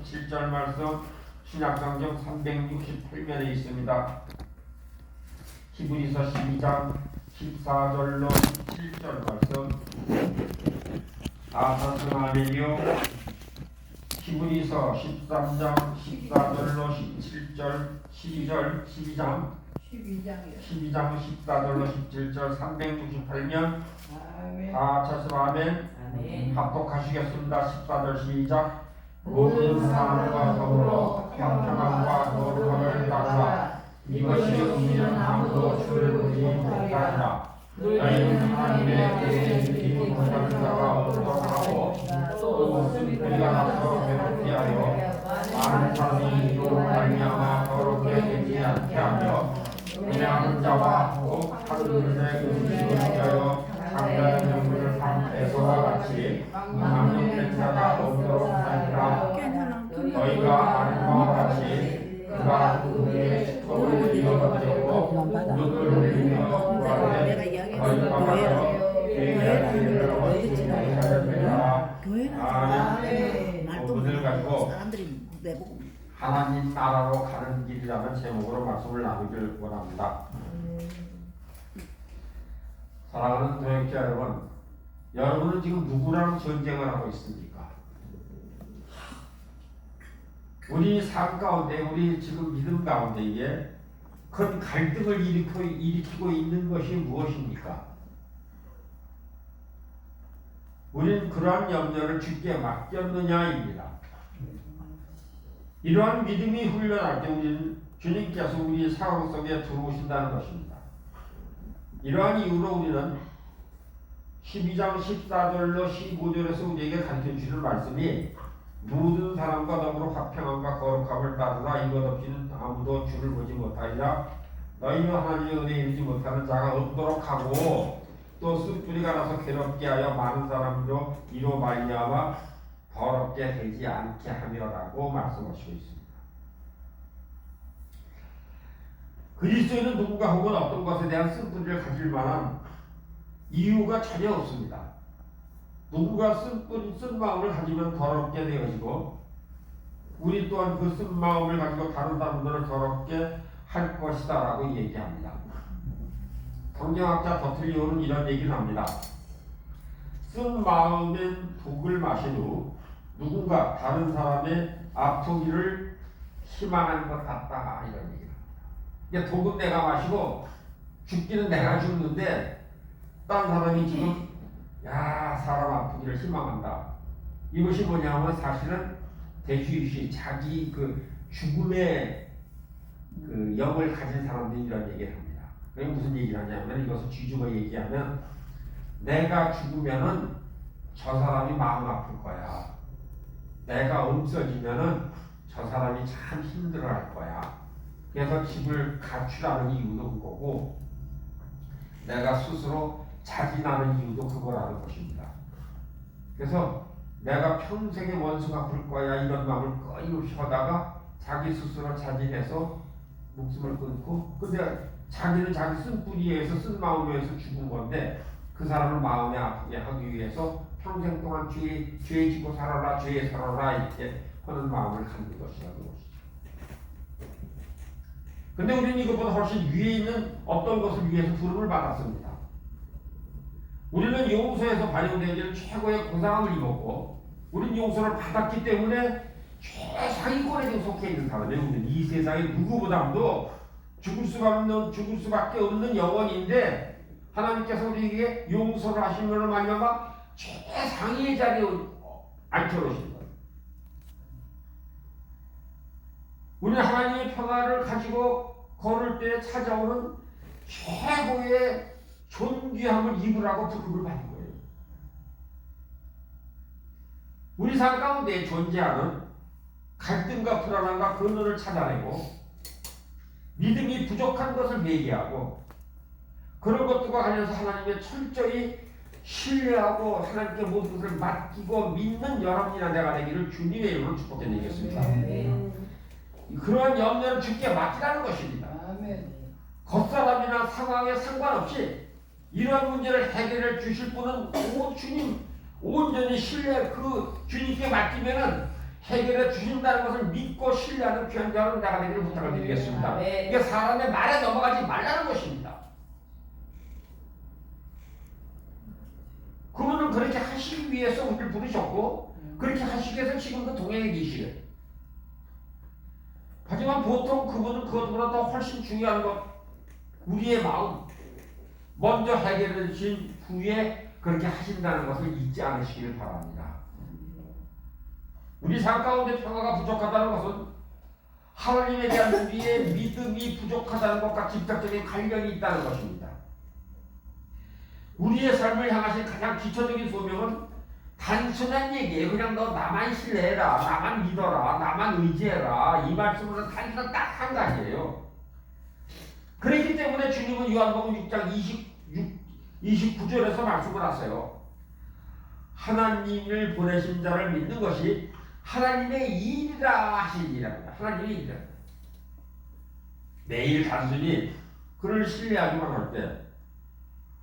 17절 말씀 신약성경 368면에 있습니다. 히브리서 12장 14절로 17절 말씀 아사스나멜리오 히브리서 13장 14절로 17절 12장 14절로 17절 368면 다 찾으면 아멘. 합독하시겠습니다. 14절 시작. 모든 사람과 더불어 평평함과 거룩함을 따르라. 이것이 없으면 아무도 주를 보지 못하리라. 너희는 하나님의 계획에 지키지 못하는 자가 없도록 하고 또 무슨 뿌리가 나서 괴롭게 하여 많은 사람이 이로 말미암아 거룩게 되지 않게 하며 은혜하는 자와 꼭 하늘의 음식을 위하여 장자의 명분을 삼에서와 같이 망령된 자가 없도록 하리라. 너희가 아는 바와 같이 그가 그의 식구를 이어가지고 눈을 흘리며 구하되 너희가 가서 그의 일을 얻지 못하려 되리라. 아멘. 오늘 가지고 하나님 나라로 가는 길이라는 제목으로 말씀을 나누길 원합니다. 사랑하는 교육자 여러분, 여러분은 지금 누구랑 전쟁을 하고 있습니까? 우리 삶 가운데, 우리 지금 믿음 가운데 이게 큰 갈등을 일으키고 있는 것이 무엇입니까? 우리는 그러한 염려를 주께 맡겼느냐입니다. 이러한 믿음이 훈련할 때 우리는 주님께서 우리 상황 속에 들어오신다는 것입니다. 이러한 이유로 우리는 12장 14절로 15절에서 우리에게 가르쳐주시는 말씀이 모든 사람과 더불어 화평함과 거룩함을 따르라. 이것 없이는 아무도 주를 보지 못하리라. 너희는 하나님의 은혜에 이르지 못하는 자가 없도록 하고 또 쓴뿌리가 나서 괴롭게 하여 많은 사람으로 이로 말미암아 더럽게 되지 않게 하며라고 말씀하시고 있습니다. 그리스도인은 누군가 혹은 어떤 것에 대한 쓴뿌리를 가질 만한 이유가 전혀 없습니다. 누군가 쓴 마음을 가지면 더럽게 되어지고 우리 또한 그 쓴 마음을 가지고 다른 사람들을 더럽게 할 것이다 라고 얘기합니다. 성경학자 더틀리오는 이런 얘기를 합니다. 쓴 마음엔 독을 마신 후 누군가 다른 사람의 아프기를 희망하는 것 같다 이런 얘기를 합니다. 이게 독은 내가 마시고 죽기는 내가 죽는데 다른 사람이 지금 사람 아프기를 희망한다. 이것이 뭐냐면 사실은 대주의시 자기 그 죽음의 그 영을 가진 사람들이 이런 얘기를 합니다. 그게 무슨 얘기를 하냐면 이것을 뒤집어 얘기하면 내가 죽으면은 저 사람이 마음 아플 거야. 내가 없어지면은 저 사람이 참 힘들어할 거야. 그래서 집을 갖추라는 이유도 그거고 내가 스스로 자진하는 이유도 그거라는 것입니다. 그래서 내가 평생에 원수가 볼 거야 이런 마음을 끊임없이 하다가 자기 스스로 자진해서 목숨을 끊고 근데 자기는 자기 쓴 뿌리에서 쓴 마음에서 죽은 건데 그 사람을 마음에 아프게 하기 위해서 평생 동안 죄 지고 살아라 죄에 살아라 이렇게 하는 마음을 갖는 것이라는 것이죠. 근데 우리는 이것보다 훨씬 위에 있는 어떤 것을 위해서 부름을 받았습니다. 우리는 용서에서 발용되기를 최고의 고상을 입었고 우리는 용서를 받았기 때문에 최상위권에 속해 있는 사람이에요. 우리는 이 세상에 누구보다도 죽을 수밖에 없는 영혼인데 하나님께서 우리에게 용서를 하심으로 말미암아 최상위의 자리에 앉혀놓으신 거예요. 우리는 하나님의 평화를 가지고 걸을 때 찾아오는 최고의 존귀함을 입으라고 부름을 받은 거예요. 우리 삶 가운데 존재하는 갈등과 불안함과 근원을 찾아내고 믿음이 부족한 것을 회개하고 그런 것들과 관련해서 하나님의 철저히 신뢰하고 하나님께 모든 것을 맡기고 믿는 여러분이나 내가 되기를 주님의 이름으로 축복해 드리겠습니다. 그러한 염려를 주께 맡기라는 것입니다. 겉사람이나 상황에 상관없이 이러한 문제를 해결해 주실 분은 온 주님 온전히 신뢰 그 주님께 맡기면은 해결해 주신다는 것을 믿고 신뢰하는 귀한 자는 내가 되기를 부탁을 드리겠습니다. 이게 사람의 말에 넘어가지 말라는 것입니다. 그분은 그렇게 하시기 위해서 우리를 부르셨고 그렇게 하시기 위해서 지금도 동행해 계시래요. 하지만 보통 그분은 그것보다 더 훨씬 중요한 것, 우리의 마음 먼저 해결해 주신 후에 그렇게 하신다는 것을 잊지 않으시기를 바랍니다. 우리 삶 가운데 평화가 부족하다는 것은 하나님에 대한 우리의 믿음이 부족하다는 것과 직접적인 관련이 있다는 것입니다. 우리의 삶을 향하신 가장 기초적인 소명은 단순한 얘기예요. 그냥 너 나만 신뢰해라, 나만 믿어라, 나만 의지해라. 이 말씀은 단순한 딱 한 가지예요. 그렇기 때문에 주님은 요한복음 6장 29절에서 말씀을 하세요. 하나님을 보내신 자를 믿는 것이 하나님의 일이라 하시니랍니다. 하나님의 일이라. 매일 단순히 그를 신뢰하기만 할 때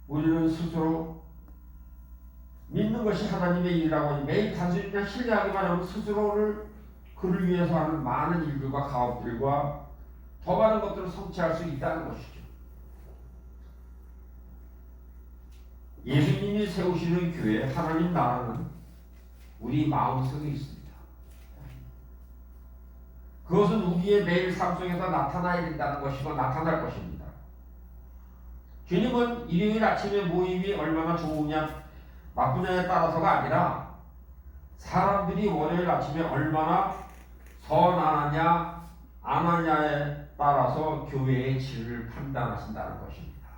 우리는 스스로 믿는 것이 하나님의 일이라고 하니 매일 단순히 그냥 신뢰하기만 하면 스스로를 그를 위해서 하는 많은 일들과 가업들과 더 많은 것들을 성취할 수 있다는 것이죠. 예수님이 세우시는 교회 하나님 나라는 우리 마음속에 있습니다. 그것은 우리의 매일 삶 속에서 나타나야 된다는 것이고 나타날 것입니다. 주님은 일요일 아침에 모임이 얼마나 좋으냐 나쁘냐에 따라서가 아니라 사람들이 월요일 아침에 얼마나 선하냐 안 하냐에 따라서 교회의 질을 판단하신다는 것입니다.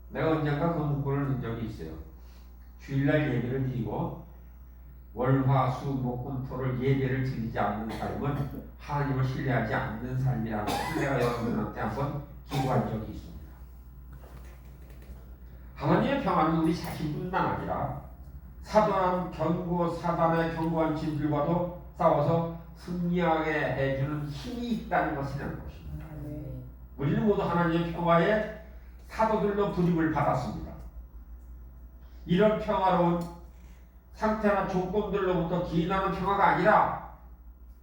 내가 언젠가 그 문구를 낸 적이 있어요. 주일날 예배를 드리고 월화수목금토를 예배를 드리지 않는 삶은 하나님을 신뢰하지 않는 삶이라는 것을 내가 여러분들한테 한번 기고한 적이 있습니다. 하나님의 평안은 우리 자신뿐만 아니라 사단의 견고한 짐들과도 싸워서 승리하게 해주는 힘이 있다는 것이라는 것입니다. 우리는 모두 하나님의 평화에 사도들로 부름을 받았습니다. 이런 평화로운 상태나 조건들로부터 기인하는 평화가 아니라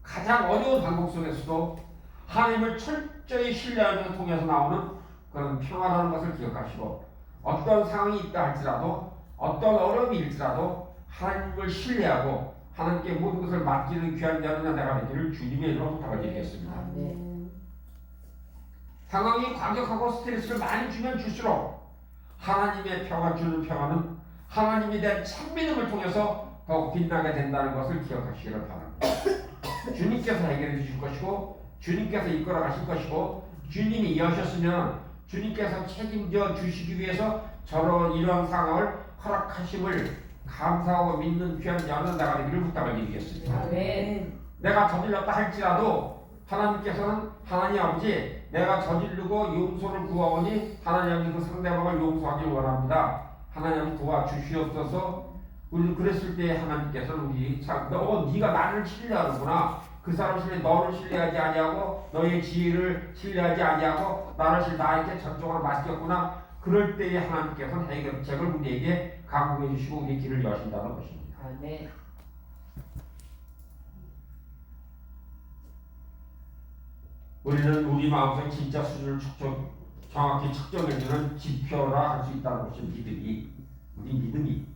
가장 어려운 방법 속에서도 하나님을 철저히 신뢰하는 통해서 나오는 그런 평화라는 것을 기억하시고 어떤 상황이 있다 할지라도 어떤 어려움이 일지라도 하나님을 신뢰하고 하나님께 모든 것을 맡기는 귀한 자는 내가 되기를 주님의 이름으로 부탁을 드리겠습니다. 상황이 과격하고 스트레스를 많이 주면 줄수록 하나님의 평화 주는 평화는 하나님에 대한 참 믿음을 통해서 더욱 빛나게 된다는 것을 기억하시기를 바랍니다. 주님께서 해결해 주실 것이고 주님께서 이끌어 가실 것이고 주님이 여셨으면 주님께서 책임져 주시기 위해서 이러한 상황을 허락하심을 감사하고 믿는 귀한 자는 내가 되기를 부탁을 드리겠습니다. 내가 저질렀다 할지라도 하나님께서는 하나님 아버지 내가 저지르고 용서를 구하오니 하나님 아버지 그 상대방을 용서하길 원합니다. 하나님 도와주시옵소서. 우리는 그랬을 때 하나님께서는 네가 나를 신뢰하는구나. 그 사람 너를 신뢰하지 아니하고 너의 지혜를 신뢰하지 아니하고 나에게 전적으로 맡겼구나. 그럴 때에 하나님께서는 해결책을 우리에게 강구해 주시고 우리의 길을 여신다는 것입니다. 아멘. 우리는 우리 마음속 진짜 수준을 정확히 측정해주는 지표라 할 수 있다는 것이 믿음이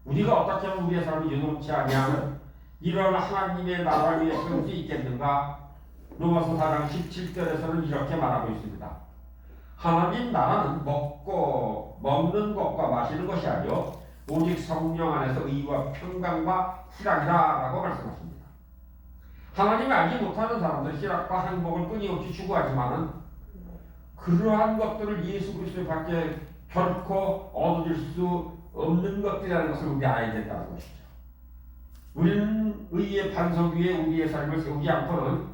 우리가 어떻게 하면 우리의 삶이 유동치 아니하는 이런 하나님의 나라를 위해 세울 수 있겠는가? 로마서 4장 17절에서는 이렇게 말하고 있습니다. 하나님 나라는 먹는 것과 마시는 것이 아니요 오직 성령 안에서 의와 평강과 희락이라 라고 말씀하십니다. 하나님이 알지 못하는 사람들 희락과 행복을 끊임없이 추구하지만은 그러한 것들을 예수 그리스도의 밖에 결코 얻어질 수 없는 것들이라는 것을 우리 알아야 된다는 것이죠. 우리는 의의 반석 위에 우리의 삶을 세우지 않고는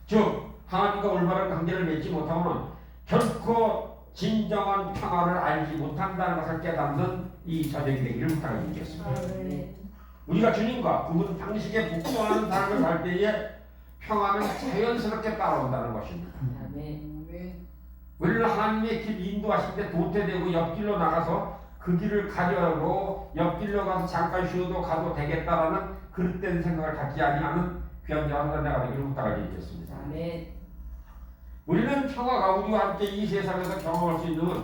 즉 하나님과 올바른 관계를 맺지 못하고는 결코 진정한 평화를 알지 못한다는 것을 깨닫는 이 저녁이 되기를 부탁드리겠습니다. 우리가 주님과 그분 방식에 복종하는 삶을 살 때에 평화는 자연스럽게 따라온다는 것입니다. 우리는 하나님의 길 인도하실 때 도태되고 옆길로 나가서 그 길을 가려고 옆길로 가서 잠깐 쉬어도 가도 되겠다라는 그릇된 생각을 갖지 아니하는 귀한 자는 내가 되기를 부탁드리겠습니다. 아멘. 우리는 평화가 우리와 함께 이 세상에서 경험할 수 있는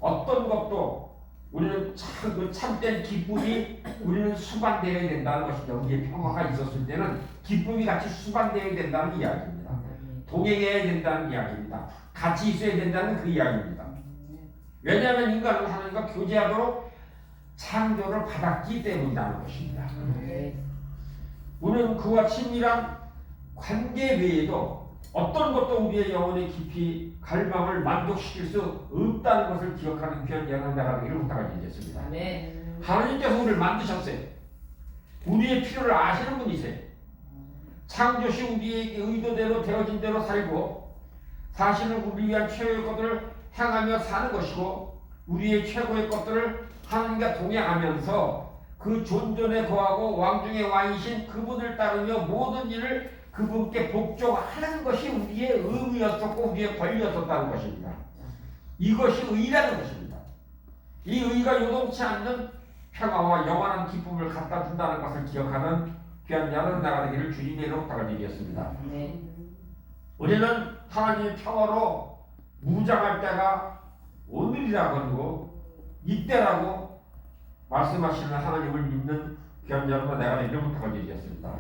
어떤 것도 우리는 그 참된 기쁨이 우리는 수반되어야 된다는 것이죠. 우리의 평화가 있었을 때는 기쁨이 같이 수반되어야 된다는 이야기입니다. 동행해야 된다는 이야기입니다. 같이 있어야 된다는 그 이야기입니다. 왜냐하면 인간은 하나님과 교제하도록 창조를 받았기 때문이라는 것입니다. 우리는 그와 친밀한 관계 외에도 어떤 것도 우리의 영혼의 깊이 갈망을 만족시킬 수 없다는 것을 기억하는 귀한 자가 되기를 부탁드리겠습니다. 하나님께서 우리를 만드셨어요. 우리의 필요를 아시는 분이세요. 창조시 우리에게 의도대로 되어진 대로 살고 사실은 우리 위한 최고의 것들을 행하며 사는 것이고 우리의 최고의 것들을 하나님과 동행하면서 그 존전에 거하고 왕중의 왕이신 그분을 따르며 모든 일을 그분께 복종하는 것이 우리의 의무였었고 우리의 권리였었다는 것입니다. 이것이 의라는 것입니다. 이 의가 요동치 않는 평화와 영원한 기쁨을 갖다 준다는 것을 기억하는 귀한 자는 나가 되기를 주님의 이름으로 부탁드리겠습니다. 우리는 하나님의 평화로 무장할 때가 오늘이라고 하고 이때라고 말씀하시는 하나님을 믿는 귀한 자로 내가 되기를 부탁드리겠습니다.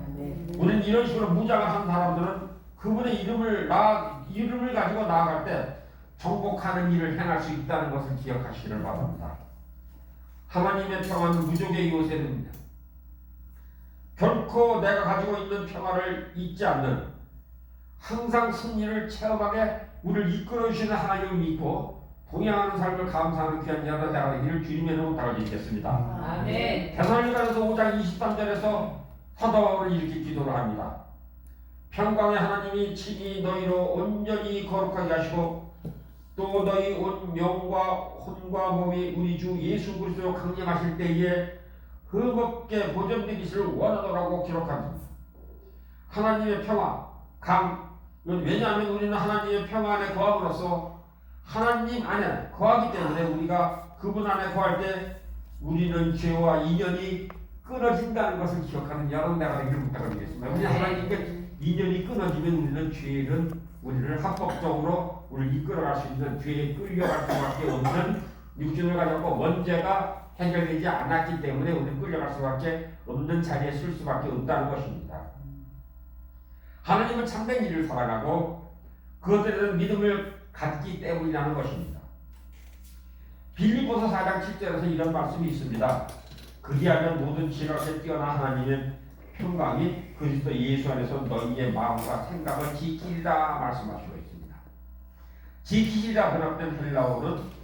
우리는 이런 식으로 무장을 한 사람들은 그분의 이름을 가지고 나아갈 때 정복하는 일을 행할 수 있다는 것을 기억하시기를 바랍니다. 하나님의 평화는 무족의 요새입니다. 결코 내가 가지고 있는 평화를 잊지 않는 항상 승리를 체험하게 우리를 이끌어주시는 하나님을 믿고 동행하는 삶을 감사하는 귀한 자가 내가 되기를 주님의 이름으로 부탁드리겠습니다. 아멘. 데살로니가서 5장 23절에서 사도 바울은 이렇게 기도를 합니다. 평강의 하나님이 친히 너희로 온전히 거룩하게 하시고 또 너희 온 영과 혼과 몸이 우리 주 예수 그리스도로 강림하실 때에 흠없게 보존되기를 원하노라고 기록합니다. 하나님의 평화, 왜냐하면 우리는 하나님의 평화 안에 거함으로써 하나님 안에 거하기 때문에 우리가 그분 안에 거할 때 우리는 죄와 인연이 끊어진다는 것을 기억하는 여러분 내가 되기를 부탁드리겠습니다. 우리 하나님께 인연이 끊어지면 우리는 죄는 우리를 합법적으로 우리를 이끌어갈 수 있는 죄에 끌려갈 수밖에 없는 육신을 가졌고 원죄가 해결되지 않았기 때문에 우리는 끌려갈 수밖에 없는 자리에 설 수밖에 없다는 것입니다. 하나님은 참된 일을 사랑하고 그것에 대한 믿음을 갖기 때문이라는 것입니다. 빌립보서 4장 7절에서 이런 말씀이 있습니다. 그리하면 모든 지각에 뛰어난 하나님의 평강이 그리스도 예수 안에서 너희의 마음과 생각을 지키리라 말씀하시고 있습니다. 지키리라 번역된 헬라어는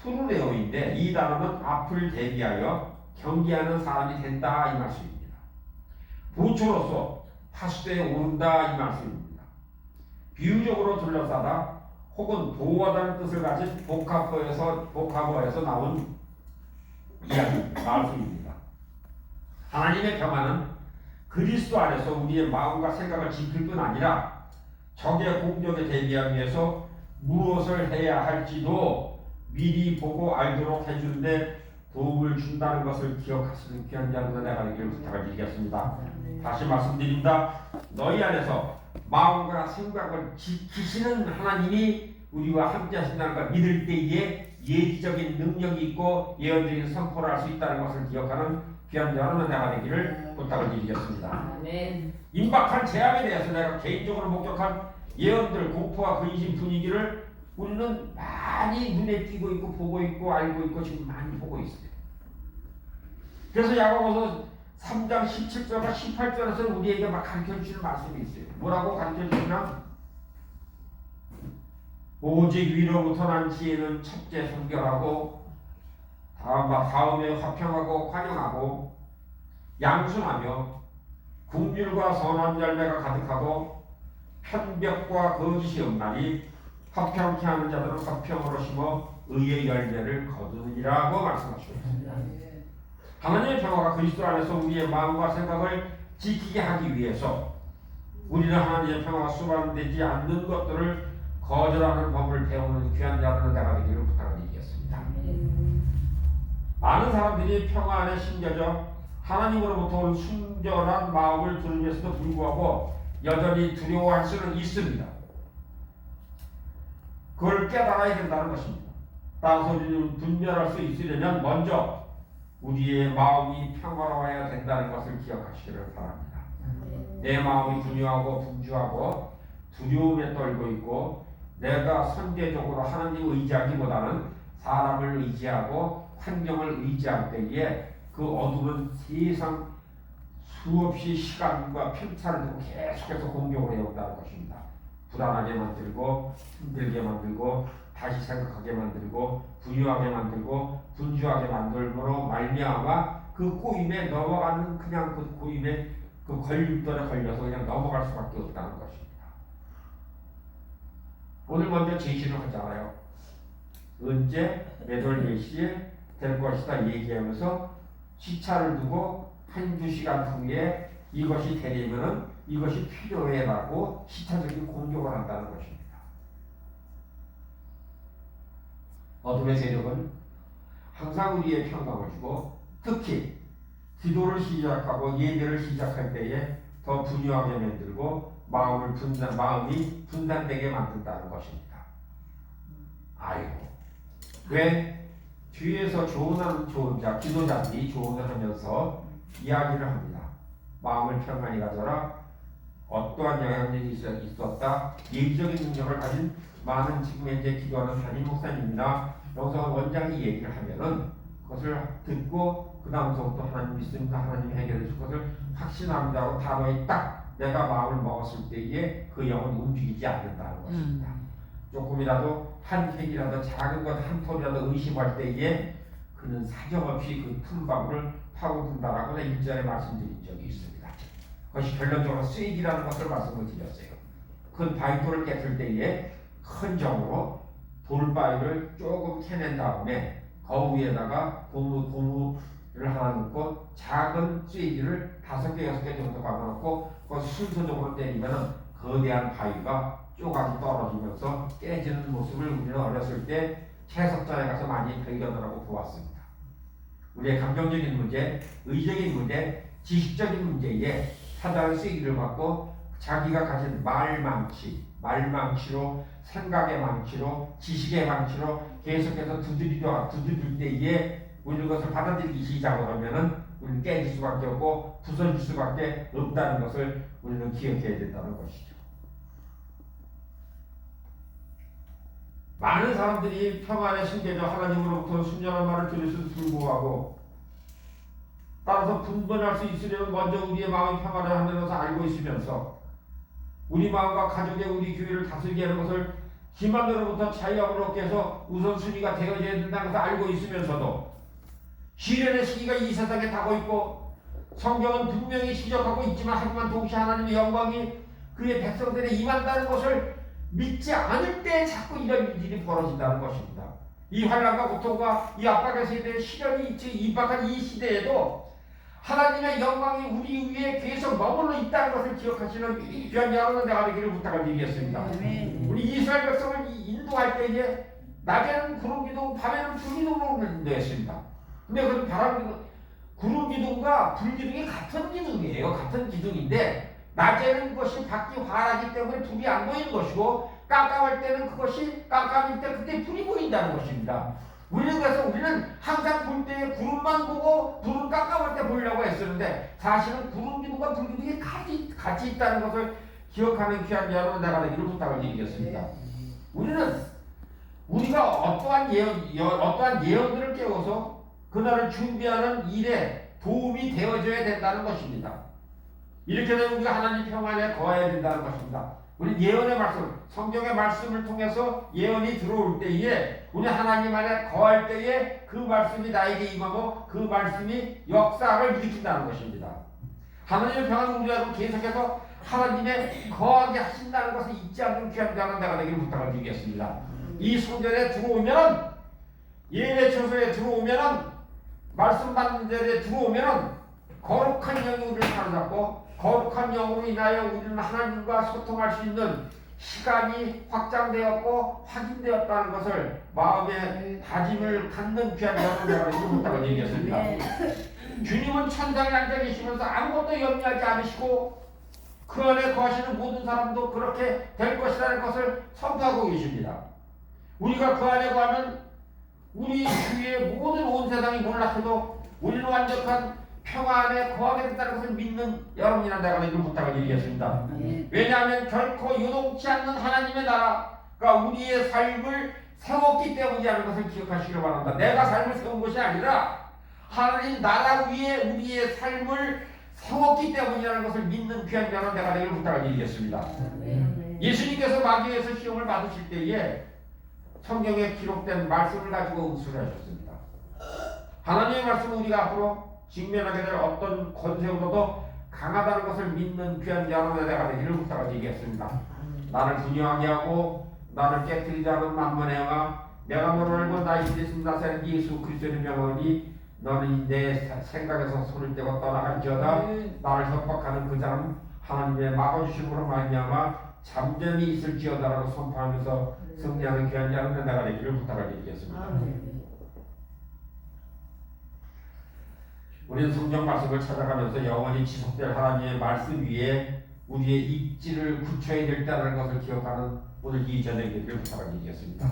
투르레오인데 이 단어는 앞을 대비하여 경계하는 사람이 된다 이 말씀입니다. 부초로서 파수대에 오른다 이 말씀입니다. 비유적으로 둘러싸다 혹은 보호하다는 뜻을 가진 복합어에서 나온 이야기 말씀입니다. 하나님의 평화는 그리스도 안에서 우리의 마음과 생각을 지킬 뿐 아니라 적의 공격에 대비하기 위해서 무엇을 해야 할지도 미리 보고 알도록 해주는데 도움을 준다는 것을 기억하시는 귀한 자는 내가 되기를 부탁을 드리겠습니다. 다시 말씀드립니다. 너희 안에서 마음과 생각을 지키시는 하나님이 우리와 함께 하신다는 걸 믿을 때에 예지적인 능력이 있고 예언적인 선포를 할 수 있다는 것을 기억하는 귀한 자는 내가 되기를 부탁을 드리겠습니다. 아멘. 임박한 재앙에 대해서 내가 개인적으로 목격한 예언들, 공포와 근심 분위기를 우리는 많이 눈에 띄고 있고 보고 있고 알고 있고 지금 많이 보고 있어요. 그래서 야고보서 3장 17절과 18절에서 우리에게 막 가르쳐주시는 말씀이 있어요. 뭐라고 가르쳐주시나? 오직 위로부터 난 지혜는 첫째 성결하고 다음에 화평하고 환영하고 양순하며 긍휼과 선한 열매가 가득하고 편벽과 거짓이 없나니 화평케 하는 자들은 화평으로 심어 의의 열매를 거두느니라고 말씀하시고 있습니다. 하나님의 평화가 그리스도 안에서 우리의 마음과 생각을 지키게 하기 위해서 우리는 하나님의 평화가 수반되지 않는 것들을 거절하는 법을 배우는 귀한 자들은 내가 되기를 부탁드리겠습니다. 많은 사람들이 평화 안에 심겨져 하나님으로부터 온 순전한 마음을 들으면서도 불구하고 여전히 두려워할 수는 있습니다. 그걸 깨달아야 된다는 것입니다. 따라서 우리는 분별할 수 있으려면 먼저 우리의 마음이 평화로워야 된다는 것을 기억하시기를 바랍니다. 내 마음이 분유하고 분주하고 두려움에 떨고 있고 내가 선대적으로 하나님을 의지하기보다는 사람을 의지하고 환경을 의지할 때에 그 어둠은 세상 수없이 시간과 편차를 두고 계속해서 공격을 해온다는 것입니다. 불안하게 만들고 힘들게 만들고 다시 생각하게 만들고 분유하게 만들고 분주하게 만들므로 말미암아 그 꼬임에 넘어가는 그냥 그 꼬임에 그 걸림돌에 걸려서 그냥 넘어갈 수밖에 없다는 것입니다. 오늘 먼저 제시를 하잖아요. 언제 몇 시에 될 것이다 얘기하면서 시차를 두고 한두 시간 후에 이것이 되려면은 이것이 필요해라고 시차적인 공격을 한다는 것입니다. 어둠의 세력은 항상 우리의 평강을 주고 특히 기도를 시작하고 예배를 시작할 때에 더 분유하게 만들고 마음이 분단되게 만든다는 것입니다. 아이고 왜 뒤에서 조언하는 조언자 기도자들이 조언을 하면서 이야기를 합니다. 마음을 평안히 가져라. 어떠한 영향력이 있었다. 예기적인 능력을 가진 많은 지금 현재 기도하는 담임 목사님이나 여기서 원장이 얘기를 하면은 그것을 듣고 그 다음서부터 하나님 믿습니다. 하나님 해결해 줄 것을 확신합니다고 단어에 딱 내가 마음을 먹었을 때에 그 영은 움직이지 않는다는 것입니다. 조금이라도 한 획이라도 작은 것 한 톨이라도 의심할 때에 그는 사정없이 그 틈바구를 파고든다라고 1절에 말씀드린 적이 있습니다. 그것이 결론적으로 쐐기라는 것을 말씀을 드렸어요. 큰 바위돌을 깨틀 때에 큰 정으로 돌바위를 조금 캐낸 다음에 거우 위에다가 고무를 하나 넣고 작은 쐐기를 5개, 6개 정도 박아놓고 그 순서적으로 때리면은 거대한 바위가 쪼가지 떨어지면서 깨지는 모습을 우리는 어렸을 때 채석장에 가서 많이 발견하라고 보았습니다. 우리의 감정적인 문제, 의적인 문제, 지식적인 문제에 사단의 쐐기를 받고 자기가 가진 말망치로 생각의 망치로 지식의 망치로 계속해서 두드릴 때에 우리는 그것을 받아들이기 시작을 하면은 우리는 깨질 수밖에 없고 부서질 수밖에 없다는 것을 우리는 기억해야 된다는 것이죠. 많은 사람들이 평안의 신계죠. 하나님으로부터 순전한 말을 들을수도 불구하고 따라서 분별할 수 있으려면 먼저 우리의 마음이 평안을 한다는 것을 알고 있으면서 우리 마음과 가족의 우리 교회를 다스리게 하는 것을 기만으로부터 자유함을 얻게 해서 우선순위가 되어져야 된다는 것을 알고 있으면서도 시련의 시기가 이 세상에 다고 있고 성경은 분명히 시적하고 있지만 하지만 동시에 하나님의 영광이 그의 백성들에 임한다는 것을 믿지 않을 때 자꾸 이런 일들이 벌어진다는 것입니다. 이 환난과 고통과 이 압박의 세대의 시련이 임박한 이 시대에도 하나님의 영광이 우리 위에 계속 머물러 있다는 것을 기억하시는 귀한 여러분 내가 되기를 부탁을 드리겠습니다. 우리 이스라엘 백성을 인도할 때에 낮에는 구름 기둥, 밤에는 불 기둥으로 인도했습니다. 근데 그 구름 기둥과 불 기둥이 같은 기둥이에요. 같은 기둥인데 낮에는 그것이 밖이 환하기 때문에 불이 안 보이는 것이고 깜깜할 때는 그것이 깜깜일 때 그때 불이 보인다는 것입니다. 우리는 항상 볼 때 구름만 보고 불은 깜깜할 때 보려고 했었는데 사실은 구름 기둥과 불 기둥이 같이 있다는 것을 기억하는 귀한 여러분 내가 되기를 부탁을 드리겠습니다. 우리가 어떠한 예언들을 깨워서 그날을 준비하는 일에 도움이 되어줘야 된다는 것입니다. 이렇게 되면 우리가 하나님 평안에 거해야 된다는 것입니다. 우리 예언의 말씀, 성경의 말씀을 통해서 예언이 들어올 때에 우리 하나님 안에 거할 때에 그 말씀이 나에게 임하고 그 말씀이 역사를 일으킨다는 것입니다. 하나님의 평안은 우리가 계속해서 하나님의 거하게 하신다는 것을 잊지 않는 귀한 자는 내가 되기를 부탁을 드리겠습니다. 이 성전에 들어오면 예배 처소에 들어오면 말씀 받는 자리에 들어오면 거룩한 영이 우리를 사로잡고 거룩한 영으로 인하여 우리는 하나님과 소통할 수 있는 시간이 확장되었고 확인되었다는 것을 마음의 다짐을 갖는 귀한 여러분들에게 부탁을 드리겠습니다. 주님은 천상에 앉아 계시면서 아무것도 염려하지 않으시고 그 안에 거하시는 모든 사람도 그렇게 될 것이라는 것을 선포하고 계십니다. 우리가 그 안에 거하면 우리 주위의 모든 온 세상이 몰락해도 우리는 완벽한 평화 안에 거하게 된다는 것을 믿는 여러분이나 내가 이걸 부탁을 드리겠습니다. 왜냐하면 결코 요동치 않는 하나님의 나라가 우리의 삶을 세웠기 때문이라는 것을 기억하시길 바랍니다. 내가 삶을 세운 것이 아니라 하나님 나라 위에 우리의 삶을 세웠기 때문이라는 것을 믿는 귀한 자는 내가 되기를 부탁을 드리겠습니다. 예수님께서 마귀에서 시험을 받으실 때에 성경에 기록된 말씀을 가지고 응수를 하셨습니다. 하나님의 말씀은 우리가 앞으로 직면하게 될 어떤 권세로도 강하다는 것을 믿는 귀한 자는 내가 되기를 부탁을 드리겠습니다. 나를 분명하게 하고 나를 깨뜨리지 않은 만문의 영아 내가 너를 알고 나의 예수 나사렛 예수 그리스도를 명하니 너는 내 생각에서 손을 떼고 떠나갈지어다. 나를 협박하는 그 자는 하나님의 막아주심으로 말미암아 잠잠히 있을지어다라고 선포하면서 승리하는 귀한 자는 내가 되기를 부탁을 드리겠습니다. 우리는 성경 말씀을 찾아가면서 영원히 지속될 하나님의 말씀 위에 우리의 입지를 굳혀야 될 때라는 것을 기억하는 오늘 이 저녁에를 부탁을 드리겠습니다.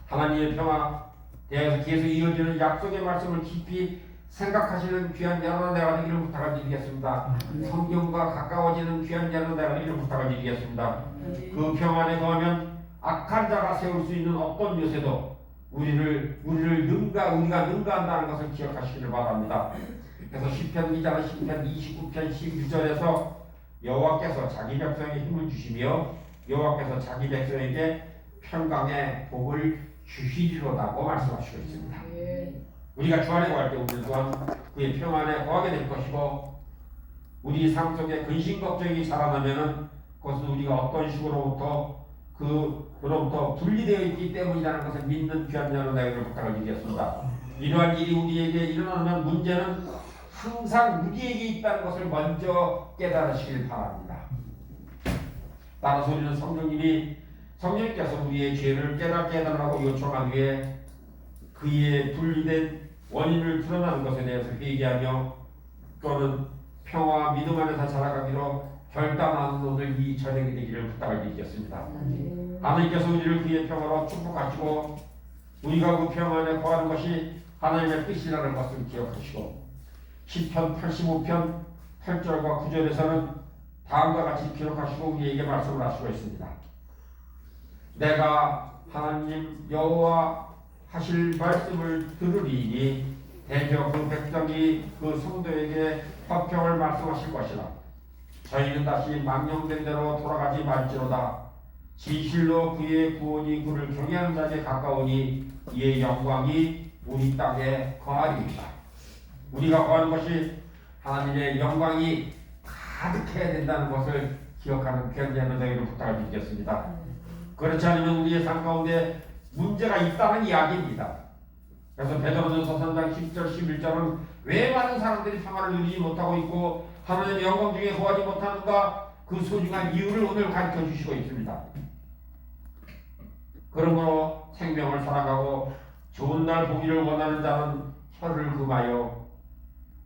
하나님의 평화 대해서 계속 이어지는 약속의 말씀을 깊이 생각하시는 귀한 자는 내가 되기를 부탁을 드리겠습니다. 성경과 가까워지는 귀한 자는 내가 되기를 부탁을 드리겠습니다. 그 평안에 거하면 악한 자가 세울 수 있는 어떤 요새도 우리가 능가한다는 것을 기억하시기를 바랍니다. 그래서 시편 기자는 시편 29편 12절에서 여호와께서 자기 백성에게 힘을 주시며 여호와께서 자기 백성에게 평강의 복을 주시리로다고 말씀하시고 있습니다. 우리가 주 안에 거할 때 우리 또한 그의 평안에 거하게 될 것이고 우리 삶 속에 근심 걱정이 자라나면은 그것은 우리가 어떤 식으로부터 그로부터 분리되어 있기 때문이라는 것을 믿는 귀한 자로 내가 부탁을 드리겠습니다. 이러한 일이 우리에게 일어나면 문제는 항상 우리에게 있다는 것을 먼저 깨달으시길 바랍니다. 따라서 우리는 성령님께서 우리의 죄를 깨닫게 해달라고 요청한 후에 그의 분리된 원인을 드러나는 것에 대해서 회개하며 또는 평화와 믿음 안에서 자라가기로 결단하는 오늘 이 저녁이 되기를 부탁을 드리겠습니다. 하나님께서 우리를 그의 평화로 축복하시고 우리가 그 평화 안에 거하는 것이 하나님의 뜻이라는 것을 기억하시고 시편 85편 8절과 9절에서는 다음과 같이 기록하시고 우리에게 말씀을 하시고 있습니다. 내가 하나님 여호와 하실 말씀을 들으리니 대저 그 백성이 그 성도에게 화평을 말씀하실 것이라. 저희는 다시 망령된 대로 돌아가지 말지로다. 진실로 그의 구원이 그를 경외하는 자에게 가까우니 이의 영광이 우리 땅에 거하리이다. 우리가 거하는 것이 하나님의 영광이 가득해야 된다는 것을 기억하는 귀한 자들에게 부탁을 드리겠습니다. 그렇지 않으면 우리의 삶 가운데 문제가 있다는 이야기입니다. 그래서 베드로전서 3장 10절 11절은 왜 많은 사람들이 평화를 누리지 못하고 있고 하나님의 영광 중에 거하지 못하는가 그 소중한 이유를 오늘 가르쳐 주시고 있습니다. 그러므로 생명을 살아가고 좋은 날 보기를 원하는 자는 혀를 금하여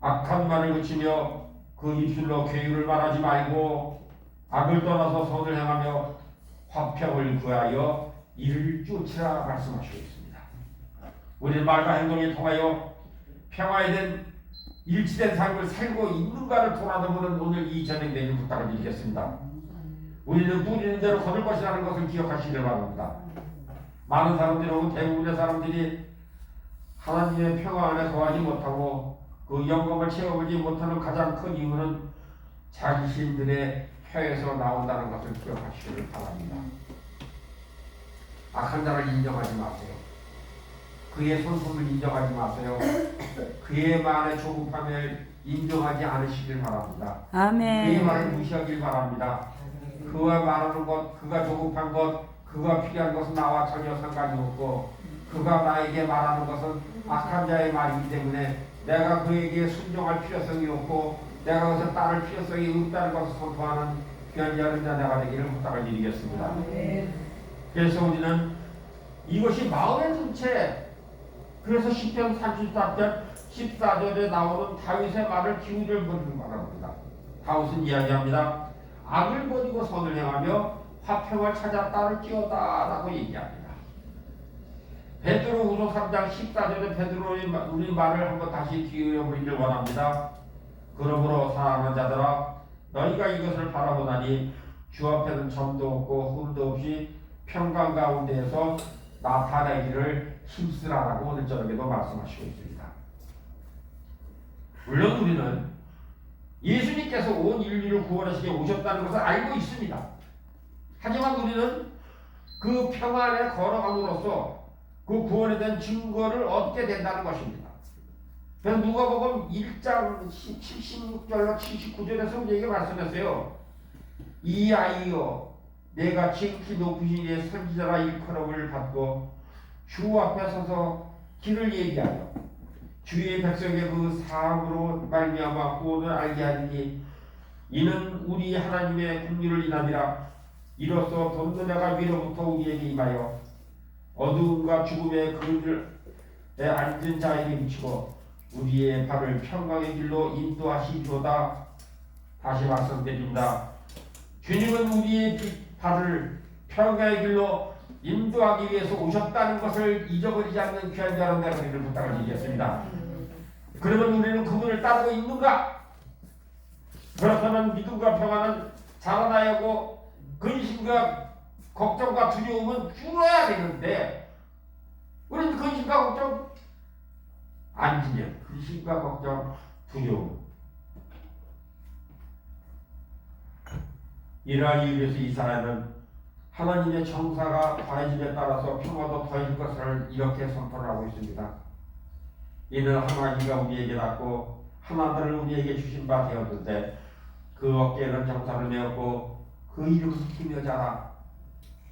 악한 말을 그치며 그 입술로 괴유를 말하지 말고 악을 떠나서 선을 행하며 화평을 구하여 이를 쫓으라 말씀하시고 있습니다. 우리는 말과 행동에 통하여 평화에 된 일치된 삶을 살고 있는가를 돌아보는 오늘 이 저녁 내일 부탁을 드리겠습니다. 우리는 뿌리는 대로 거둘 것이라는 것을 기억하시길 바랍니다. 많은 사람들이 혹은 대부분의 사람들이 하나님의 평화 안에 거하지 못하고 그 영광을 채워보지 못하는 가장 큰 이유는 자신들의 혀에서 나온다는 것을 기억하시기를 바랍니다. 악한 자를 인정하지 마세요. 그의 손품을 인정하지 마세요. 그의 말의 조급함을 인정하지 않으시길 바랍니다. 아멘. 그의 말을 무시하길 바랍니다. 그가 말하는 것, 그가 조급한 것, 그가 필요한 것은 나와 전혀 상관이 없고 그가 나에게 말하는 것은 악한 자의 말이기 때문에 내가 그에게 순종할 필요성이 없고 내가 그것을 따를 필요성이 없다는 것을 선포하는 귀한 자는 내가 되기를 부탁을 드리겠습니다. 그래서 우리는 이것이 마음의 정체, 그래서 시편 34편 14절에 나오는 다윗의 말을 기울여 보는 바랍니다. 다윗은 이야기합니다. 악을 버리고 선을 행하며 화평을 찾아 따를지어다 라고 얘기합니다. 베드로후서 3장 14절에 베드로의 우리 말을 한번 다시 기울여 보기를 원합니다. 그러므로 사랑하는 자들아 너희가 이것을 바라보나니 주 앞에는 점도 없고 흠도 없이 평강 가운데에서 나타내기를 힘쓰라라고 오늘 저녁에도 말씀하시고 있습니다. 물론 우리는 예수님께서 온 인류를 구원하시게 오셨다는 것을 알고 있습니다. 하지만 우리는 그 평안에 걸어감으로써 그 구원에 대한 증거를 얻게 된다는 것입니다. 그래서 누가복음 1장 76절로 79절에서 우리에게 말씀했어요. 이 아이여 내가 지극히 높으신 이의 선지자라 일컬음을 받고 주 앞에 서서 길을 얘기하여 주의 백성의 그 사함으로 말미암아 구원을 알게 하리니 이는 우리 하나님의 긍휼을 인함이라. 이로써 돈느냐가 위로부터 우리에게 임하여 어두움과 죽음의 그늘에 앉은 자에게 비치고 우리의 발을 평강의 길로 인도하시리로다. 다시 말씀드립니다. 주님은 우리의 발을 평강의 길로 인도하기 위해서 오셨다는 것을 잊어버리지 않는 귀한 자로 내가 우리를 부탁을 드리겠습니다. 그러면 우리는 그분을 따르고 있는가? 그렇다면 믿음과 평안은 자라나야 하고 근심과 걱정과 두려움은 줄어야 되는데 우리는 근심과 걱정 안 지냐? 근심과 걱정, 두려움. 이러한 이유에서 이사야는 하나님의 정사가 더해짐에 따라서 평화도 더해질 것을 이렇게 선포를 하고 있습니다. 이는 하나님과 우리에게 낳고 하나님을 우리에게 주신 바 되었는데 그 어깨에는 정사를 메었고 그 이름은 힘여 자라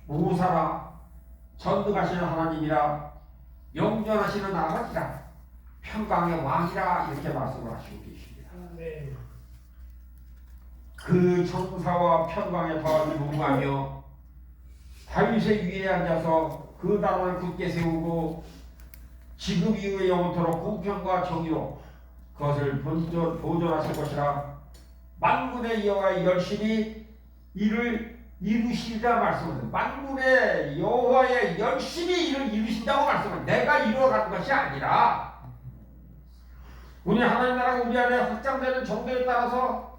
무사라 전능하시는 하나님이라 영존하시는 아버지라 평강의 왕이라 이렇게 말씀을 하시고 계십니다. 그 정사와 평강의 더함이 무궁하며 다윗의 위에 앉아서 그 나라를 굳게 세우고 지금 이후에 영원토록 공평과 정의로 그것을 보존하실 것이라. 만군의 여호와의 열심히 이를 이루시리라 말씀하세요. 만군의 여호와의 열심히 이를 이루신다고 말씀을 내가 이루어가는 것이 아니라 우리 하나님 나라가 우리 안에 확장되는 정도에 따라서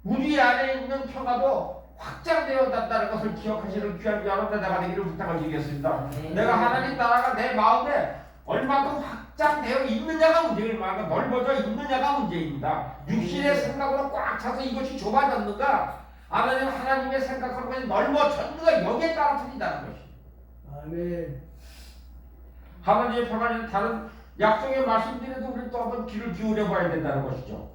우리 안에 있는 평화도 확장되어 간다는 것을 기억하시는 귀한 여러분들 내가 되기를 부탁을 드리겠습니다. 내가 하나님 나라가 내 마음에 얼마큼 확장되어 있느냐가 문제예요. 얼마나 넓어져 있느냐가 문제입니다. 육신의 생각으로 꽉 차서 이것이 좁아졌는가 하나님의 생각하는 것이 넓어졌는가 여기에 따라 틀린다는 것이죠. 아멘. 하나님의 평안이 다른 약속의 말씀드려도 우리는 또 한번 귀를 기울여 봐야 된다는 것이죠.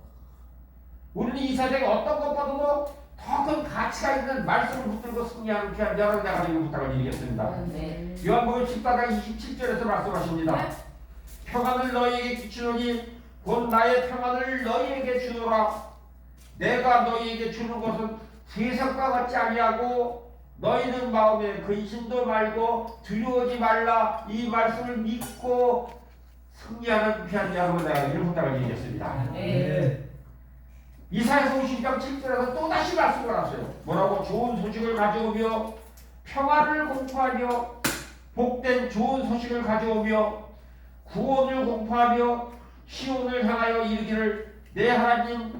우리는 이 세상에 어떤 것보다도 더 큰 가치가 있는 말씀을 붙들고 승리하는 귀한 여러분 내가 되기를 부탁을 드리겠습니다. 요한복음 14장 27절에서 말씀하십니다. 평안을 너희에게 끼치노니 곧 나의 평안을 너희에게 주노라. 내가 너희에게 주는 것은 세상과 같지 아니하고 너희는 마음에 근심도 말고 두려워하지 말라. 이 말씀을 믿고 승리하는 귀한 여러분 내가 되기를 부탁을 드리겠습니다. 이사야서 52장 7절에서 또다시 말씀을 하세요. 뭐라고? 좋은 소식을 가져오며 평안을 공포하며 복된 좋은 소식을 가져오며 구원을 공포하며 시온을 향하여 이르기를 내 하나님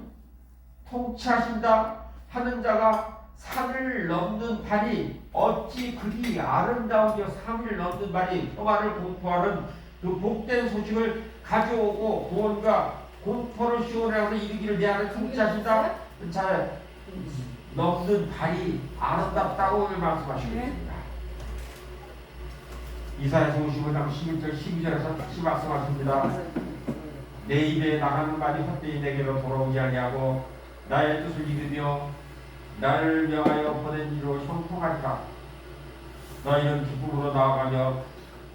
통치하신다 하는 자가 산을 넘는 발이 어찌 그리 아름다우며 산을 넘는 발이 평안을 공포하는 그 복된 소식을 가져오고 구원과 공포를 시원하고 이르기를 내 안에 통치하신다. 잘 넘는 발이 아름답다고 말씀하시고 있습니다. 이사야서 55장 11절 12절에서 다시 말씀하십니다. 내 입에 나가는 말이 헛되이 내게로 돌아오지 아니하고 나의 뜻을 이루며 나를 명하여 보낸 이로 형통하리라. 너희는 기쁨으로 나아가며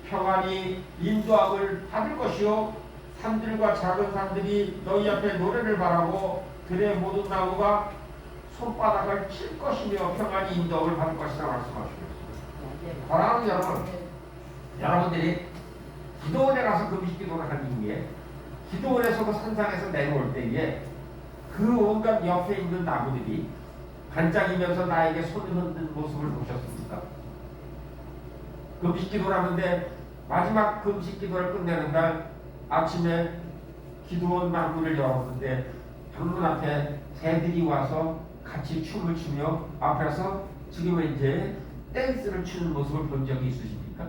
평안히 인도함을 받을 것이요 산들과 작은 산들이 너희 앞에 노래를 바라고 들의 모든 나무가 손바닥을 칠 것이며 평안히 인도함을 받을 것이라 말씀하시고 있습니다. 사랑하는 여러분, 여러분들이 기도원에 가서 금식 기도를 하는 이유에 기도원에서 그 산상에서 내려올 때에 그 온갖 옆에 있는 나무들이 반짝이면서 나에게 손을 흔든 모습을 보셨습니까? 금식기도를 하는데 마지막 금식기도를 끝내는 날 아침에 기도원 방문을 열었는데 방문 앞에 새들이 와서 같이 춤을 추며 앞에서 지금은 이제 댄스를 추는 모습을 본 적이 있으십니까?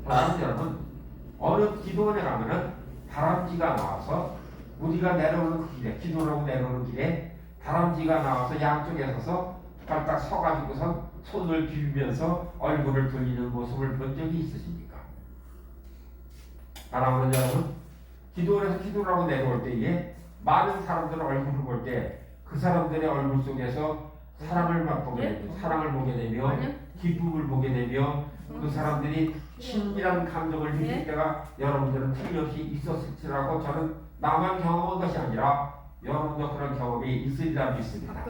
사랑하는 여러분, 어느 기도원에 가면은 다람쥐가 나와서 우리가 내려오는 그 길에, 기도하고 내려오는 길에 다람쥐가 나와서 양쪽에 서서 발딱 서가지고선 손을 비비면서 얼굴을 돌리는 모습을 본 적이 있으십니까? 사랑하는 여러분, 기도원에서 기도를 하고 내려올 때에 많은 사람들의 얼굴을 볼 때 그 사람들의 얼굴 속에서 사랑을 맛보게 되며 사랑을 보게 되며 기쁨을 보게 되며 그 사람들이 친밀한 감정을 느낄 때가 여러분들은 틀림없이 있었을지라고 저는 나만 경험한 것이 아니라 여러분도 그런 경험이 있으리라 믿습니다.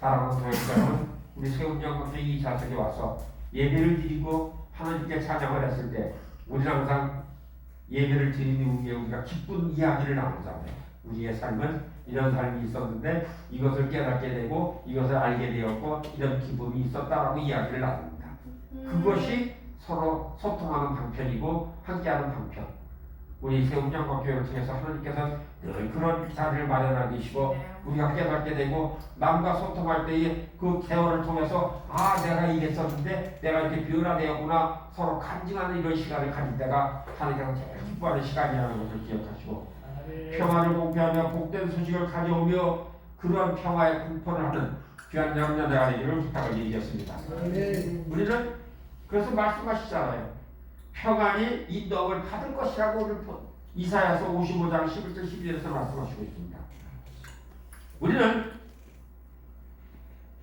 사랑하는 교회자는 우리 세운영국교 이 자석에 와서 예배를 드리고 하나님께 찬양을 했을 때 우리는 항상 예배를 드리는 후에 우리가 기쁜 이야기를 나누잖아요. 우리의 삶은 이런 삶이 있었는데 이것을 깨닫게 되고 이것을 알게 되었고 이런 기쁨이 있었다라고 이야기를 나눕니다. 그것이 서로 소통하는 방편이고 함께하는 방편. 우리 세운영과 교회를 통해서 하나님께서 늘 그런 자리를 마련하게 되시고 우리가 깨닫게 되고 남과 소통할 때의 그 대화를 통해서 아 내가 이랬었는데 내가 이렇게 변화되었구나 서로 간증하는 이런 시간을 가질 때가 하나님께서 제일 기뻐하는 시간이라는 것을 기억하시고 평화를 공표하며 복된 소식을 가져오며 그러한 평화의 공포를 하는 귀한 양녀대가 되기를 부탁을 드리겠습니다. 우리는 그래서 말씀하시잖아요. 평안이 이 떡을 받을 것이라고 오늘 이사야서 55장 11절 12절에서 말씀하시고 있습니다.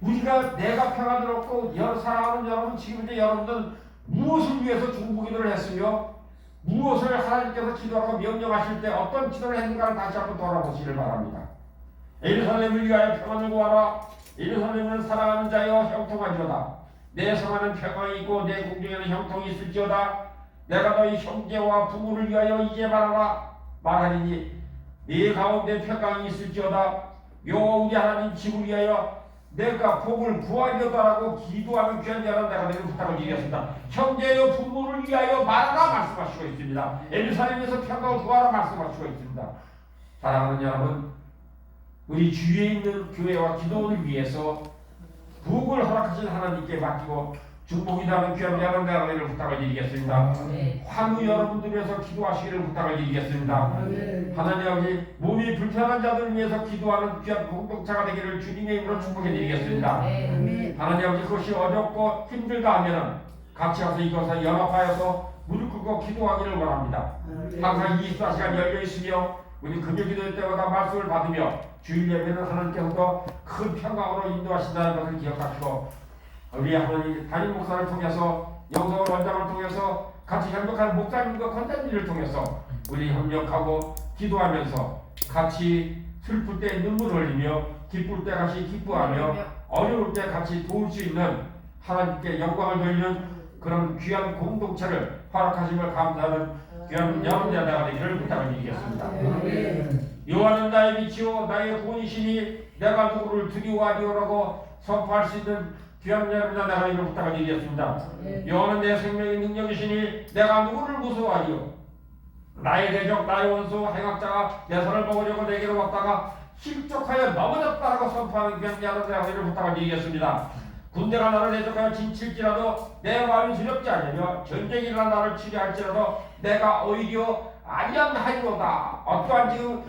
우리가 내가 평안을 얻고 사랑하는 여러분 지금 이제 여러분들은 무엇을 위해서 중보기도를 했으며 무엇을 하나님께서 기도하고 명령하실 때 어떤 기도를 했는가를 다시 한번 돌아보시길 바랍니다. 예루살렘을 위하여 평안을 구하라. 예루살렘은 사랑하는 자여 형통하지어다. 내 성안은 평안이 있고 내 궁중에는 형통이 있을지어다. 내가 너희 형제와 부모를 위하여 이제 말하리니 네 가운데 평강이 있을지어다. 여호와 우리 하나님 집을 위하여 내가 복을 구하려다라고 기도하는 귀한 자는 내가 내게 부탁을 드리겠습니다. 형제여 부모를 위하여 말하라 말씀하시고 있습니다. 예루살렘에서 평강을 구하라 말씀하시고 있습니다. 사랑하는 여러분, 우리 주위에 있는 교회와 기도원을 위해서 복을 허락하신 하나님께 맡기고 중복이라는 귀한 자는 내가 내게 부탁을 드리겠습니다. 환우 여러분들 위해서 기도하시기를 부탁을 드리겠습니다. 하나님 아버지 몸이 불편한 자들을 위해서 기도하는 귀한 공동체가 되기를 주님의 이름으로 축복해 드리겠습니다. 하나님 아버지 그것이 어렵고 힘들다 하면 같이 와서 이것을 연합하여서 무릎 꿇고 기도하기를 원합니다. 항상 24시간 열려 있으며 우리 금요 기도할 때마다 말씀을 받으며 주일 예배는 하나님께서도 큰 평강으로 인도하신다는 것을 기억하시고 우리 하나님 담임 목사를 통해서 영성을 원장을 통해서 같이 협력하는 목사님과 권장님을 통해서 우리 협력하고 기도하면서 같이 슬플 때 눈물을 흘리며 기쁠 때 같이 기뻐하며 어려울 때 같이 도울 수 있는 하나님께 영광을 돌리는 그런 귀한 공동체를 허락하심을 감사하는 귀한 여러분들에게 되기를 부탁을 드리겠습니다. 여호와는 나의 빛이요 나의 구원이시니 내가 누구를 두려워하리오라고 선포할 수 있는 귀한 여러분들 내가 이를 부탁을 드리겠습니다. 여호와는 내 생명의 능력이시니 내가 누구를 무서워하리요. 나의 대적 나의 원수 행악자가 내 손을 먹으려고 내게로 왔다가 실족하여 넘어졌다라고 선포하는 귀한 여러분들 내가 이를 부탁을 드리겠습니다. 군대가 나를 대적하여 진칠지라도 내 마음이 두렵지 않으며 전쟁이 일어나 나를 치료할지라도 내가 오히려 안연하리로다. 어떠한 지금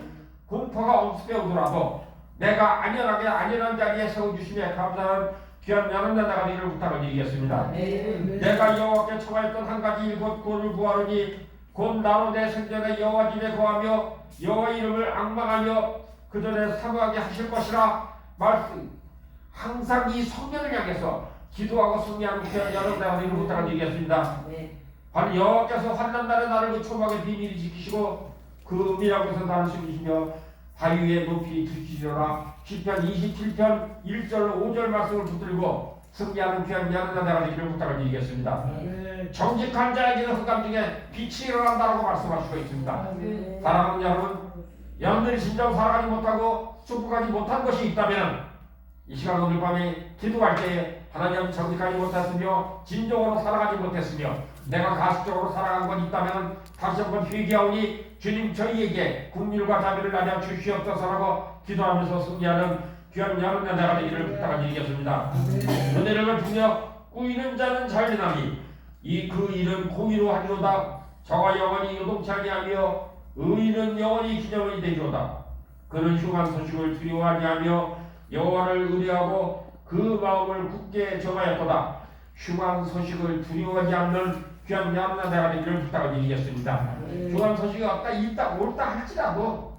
공포가 엄습해 오더라도 내가 안연한 자리에 세워주시며 감사하는 귀한 여러분들 내가 이를 부탁을 드리겠습니다. 내가 여호와께 청하였던 한 가지 일곱 구원을 구하노니 곧 나로 내 생전에 여호와 집에 거하며 여호와 이름을 앙망하며 그 전에 사모하게 하실 것이라 말씀. 항상 이 성령을 향해서 기도하고 승리하는 귀한 여러분 내가 이를 부탁을 드리겠습니다. 바로 여호와께서 환난 날에 나를 그 초막의 비밀이 지키시고 그 은밀하고서 나를 숨기시며 바위 위에 높이 두시리라. 시편 27편 1절 5절 말씀을 붙들고 승리하는 귀한 미안한 내가 되기를 부탁을 드리겠습니다. 정직한 자에게는 흑암 중에 빛이 일어난다라고 말씀하시고 있습니다. 사랑하는 여러분, 여러분들이 진정 살아가지 못하고 축복하지 못한 것이 있다면 이 시간 오늘 밤에 기도할 때에 하나님 정직하지 못했으며 진정으로 살아가지 못했으며 내가 가식적으로 살아간 것 있다면 다시 한번 회개하오니 주님 저희에게 국률과 자비를 나려 주시옵소서라고 기도하면서 승리하는 귀한 여러분의 내가 되기를 부탁을 드리겠습니다. 은혜를 부며 꾸이는 자는 잘되나니 이 그 일은 공의로 하리로다. 저와 영원히 요동치 아니하며 의인은 영원히 기념이 되리로다. 그는 흉한 소식을 두려워하지 않으며 여호와를 의뢰하고 그 마음을 굳게 정하였도다. 흉한 소식을 두려워하지 않는 귀한 여러분의 내가 되기를 부탁을 드리겠습니다. 흉한 소식이 없다 있다 옳다 할지라도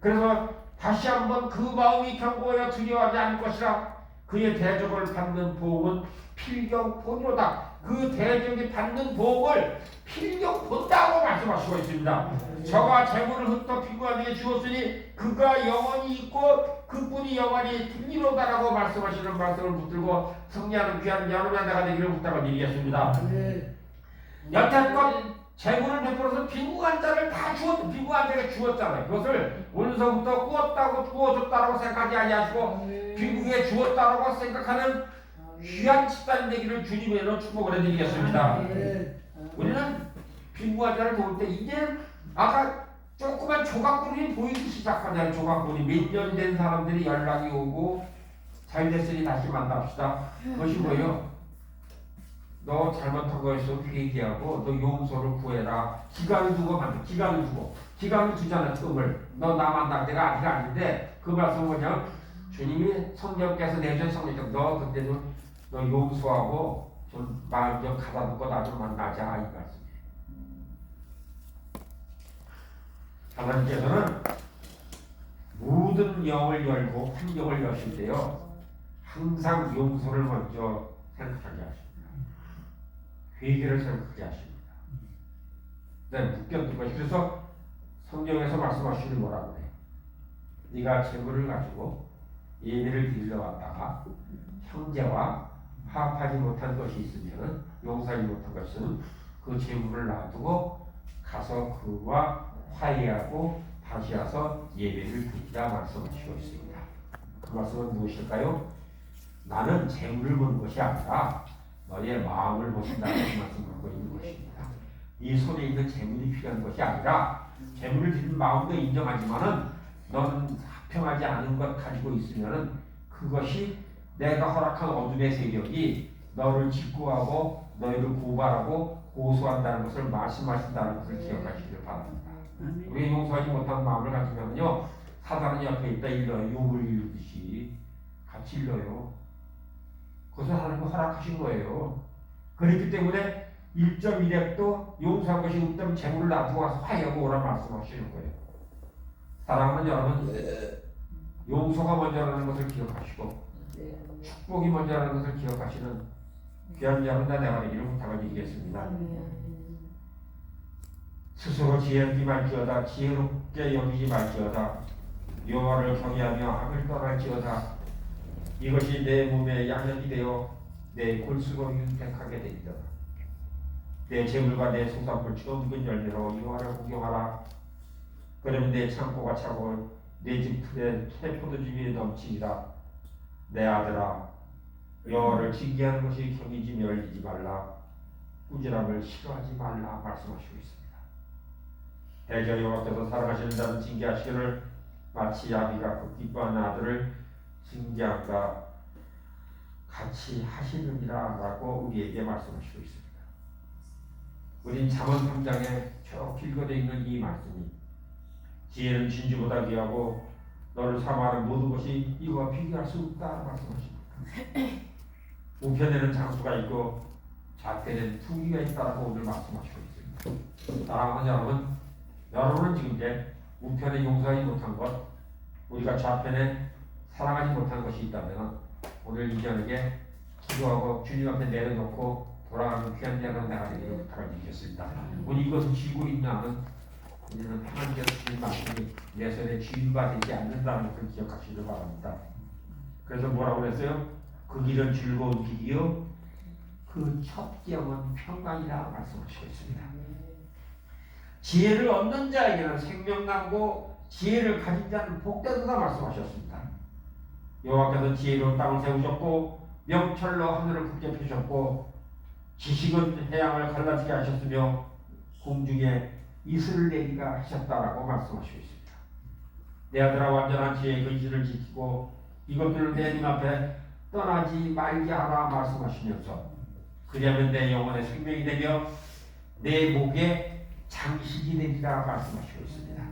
그래서 다시 한번 그 마음이 견고하여 두려워하지 않을 것이라. 그의 대적을 받는 보응은 필경본이로다. 그 대적이 받는 보응을 필경본다고 말씀하시고 있습니다. 저가 재물을 흩어 피부하게 주었으니 그가 영원히 있고 그뿐이 영원히 듣리로다라고 말씀하시는 말씀을 붙들고 승리하는 귀한 여러분의 내가 되기를 부탁을 드리겠습니다. 여태껏 재물을 베풀어서 빈궁한 자를 다 주었, 빈궁한 자에게 주었잖아요. 그것을 오늘서부터 꾸었다고 주어줬다라고 생각하지 아니하시고 빈궁에 주었다라고 생각하는 귀한 집단 되기를 주님으로 축복을 해드리겠습니다. 우리는 빈궁한 자를 도울 때 이제 아까 조그만 조각구름이 보이기 시작하잖아요. 조각구름이 몇 년 된 사람들이 연락이 오고 잘 됐으니 다시 만납시다. 그것이 뭐예요? 너 잘못한 거에서 회개하고 너 용서를 구해라. 기간을 두고 만나. 기간을 두잖아. 틈을. 너 나 만날 때가 아직 아닌데 그 말씀은 뭐냐? 주님이 성령께서 내주신 성령 너 그때는 너 용서하고 좀 마음 좀 가다듬고 나 좀 만나자 이 말씀이에요. 하나님께서는 모든 영을 열고 환경을 여실 때요 항상 용서를 먼저 생각하게 하십니다. 회개를 생각하게 하십니다. 네, 묶였던 것이 그래서 성경에서 말씀하시는 뭐라고 해요? 네가 재물을 가지고 예배를 드리러 왔다가 형제와 화합하지 못한 것이 있으면 용서하지 못한 것은 그 재물을 놔두고 가서 그와 화해하고 다시 와서 예배를 드리라 말씀하시고 있습니다. 그 말씀은 무엇일까요? 나는 재물을 보는 것이 아니라 너의 마음을 보신다는 말씀을 하고 있는 것입니다. 이 손에 있는 재물이 필요한 것이 아니라 재물을 드리는 마음도 인정하지만은 너는 합평하지 않은 것 가지고 있으면은 그것이 내가 허락한 어둠의 세력이 너를 직구하고 너희를 고발하고 고소한다는 것을 말씀하신다는 것을 기억하시길 바랍니다. 우리 용서하지 못한 마음을 가지면요 사단은 옆에 있다 일러요. 용을 일르듯이 같이 일러요. 그것은 하나님이 허락하신 거예요. 그렇기 때문에 1.1핵도 용서한 것이 없다면 재물을 놔두고 와서 화해하고 오라 말씀하시는 거예요. 사랑하는 여러분, 용서가 먼저라는 것을 기억하시고 축복이 먼저라는 것을 기억하시는 귀한 여러분과 내가 되기를 부탁을 드리겠습니다. 스스로 지혜롭게 말지어다 지혜롭게 여기지 말지어다 여호와를 경외하며 악을 떠날지어다 이것이 내 몸에 양력이 되어 내 골수로 윤택하게 되리라. 내 재물과 내 소산물 처음근 열매로 여호와를 구경하라. 그러면 내 창고가 차고 내 집 틀에 새 포도즙이 넘치리라. 내 아들아 여호와를 징계하는 것이 경이지 멸리지 말라. 꾸지람을 싫어하지 말라 말씀하시고 있습니다. 대저 여호와께서 사랑하시는 자는 징계하시기를 마치 아비가 그 기뻐하는 아들을 징계함과 같이 하시느니라 라고 우리에게 말씀하시고 있습니다. 우린 잠언 3장에 쭉 길거되어 있는 이 말씀이 지혜는 진주보다 귀하고 너를 사모하는 모든 것이 이거와 비교할 수 없다 말씀하십니다. 우편에는 장수가 있고 좌편에는 투기가 있다라고 오늘 말씀하시고 있습니다. 사랑하는 여러분, 여러분은 지금 이제 우편에 용서하지 못한 것, 우리가 좌편에 사랑하지 못한 것이 있다면 오늘 이 저녁에 기도하고 주님 앞에 내려놓고 돌아가는 귀한 자는 내가 되기를 부탁을 드리겠습니다. 우리 이것을 쥐고 있냐는 우리는 하나님께서 주신 말씀이 내 손에 쥐가 되지 않는다는 것을 기억하시길 바랍니다. 그래서 뭐라고 그랬어요? 그 길은 즐거운 길이요 그 첫 기업은 평강이라 말씀하시고 있습니다. 지혜를 얻는 자에게는 생명나고 지혜를 가진 자는 복되도다 말씀하셨습니다. 여호와께서 지혜로 땅을 세우셨고 명철로 하늘을 굳게 펴셨고 지식은 해양을 갈라지게 하셨으며 공중에 이슬을 내리가 하셨다라고 말씀하시고 있습니다. 내 아들아 완전한 지혜의 근시를 지키고 이것들을 내 눈앞에 떠나지 말게 하라 말씀하시면서 그리하면 내 영혼의 생명이 되며 내 목에 장식이 되리라 말씀하시고 있습니다.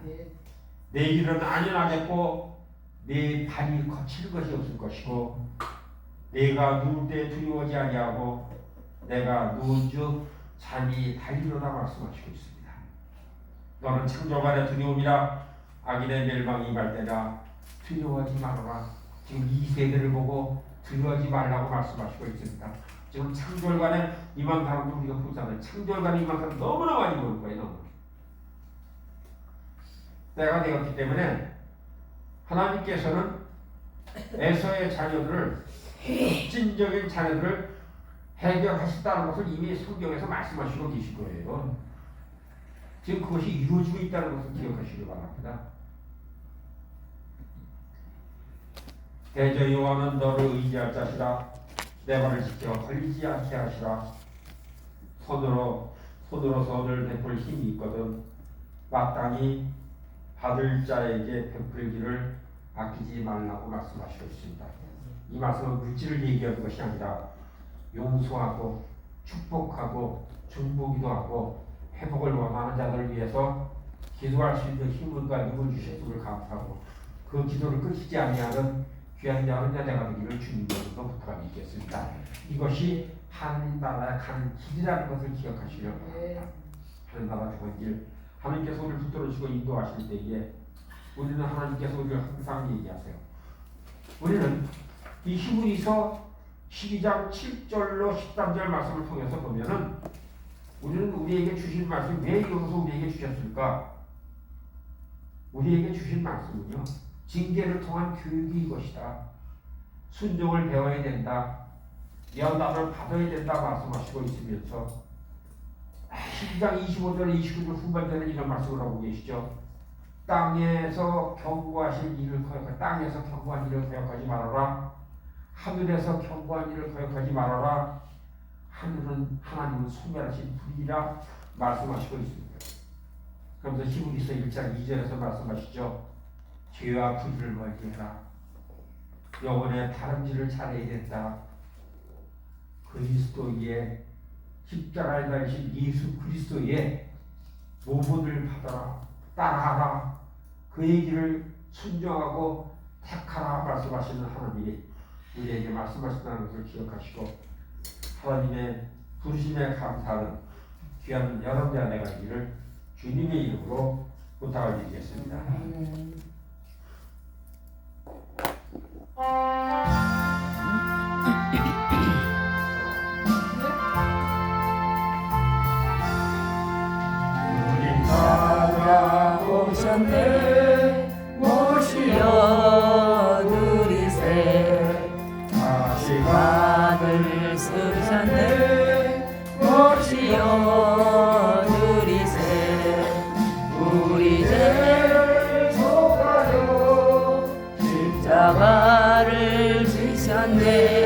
내 길은 안전하겠고 내 발이 거칠 것이 없을 것이고 내가 누울 때 두려워하지 아니하고 내가 누운즉 잠이 달리로다 말씀하시고 있습니다. 너는 창조간의 두려움이라 악인의 멸망이 임할 때라 두려워하지 말아라. 지금 이 세대를 보고 두려워하지 말라고 말씀하시고 있습니다. 지금 창조간에 임한 사람도 우리가 보잖아요. 창조간에 임한 사람 너무나 많이 보는 거예요. 너무. 때가 되었기 때문에 하나님께서는 에서의 자녀들을 흑진적인 자녀들을 해결하셨다는 것을 이미 성경에서 말씀하시고 계신 거예요. 지금 그것이 이루어지고 있다는 것을 기억하시기 바랍니다. 대저 여호와는 너를 의지할 자시라. 내 발을 지켜 걸리지 않게 하시라. 손으로 선을 베풀 힘이 있거든 마땅히 받을 자에게 베풀기를 아끼지 말라고 말씀하시고 있습니다. 이 말씀은 물질을 얘기하는 것이 아니라 용서하고 축복하고 중보기도 하고 회복을 원하는 자들을 위해서 기도할 수 있는 힘을 가지고 주셨음을 감사하고 그 기도를 끊기지 아니하는 귀한 자는 자가 되기를 주님으로부터 부탁드리겠습니다. 이것이 하나님 나라에 가는 길이라는 것을 기억하시려고 합니다. 하나님 나라 죽은 길, 하나님께서 우리를 붙들어주시고 인도하실 때에 우리는 하나님께서 우리를 항상 얘기하세요. 우리는 이 히브리서 12장 7절로 13절 말씀을 통해서 보면은 우리는 우리에게 주신 말씀 왜 여기서 우리에게 주셨을까? 우리에게 주신 말씀은요 징계를 통한 교육이 이것이다. 순종을 배워야 된다. 연단을 받아야 된다 말씀하시고 있으면서 12장 25절 29절 후반절에 이런 말씀을 하고 계시죠. 땅에서 경고하실 일을 거역하지 땅에서 경고한 일을 거역하지 말아라. 하늘에서 경고한 일을 거역하지 말아라. 하늘은 하나님은 소멸하신 불이라 말씀하시고 있습니다. 그러면서 히브리서 1장 2절에서 말씀하시죠. 죄와 불의를 멀리해라. 영혼의 다름질을 잘해야 된다. 그리스도의 십자가에 달리신 예수 그리스도의 모본을 받아라. 따라하라. 그의 길을 순종하고 택하라 말씀하시는 하나님이 우리에게 말씀하신다는 것을 기억하시고 하나님의 부르심에 감사하는 귀한 여러분의 아내가 되기를 주님의 이름으로 부탁을 드리겠습니다. 우리 살아오셨네 모시어 드리세 시간을 쓰셨네 모시어 드리세 우리 죄를 속하여 십자가를 지셨네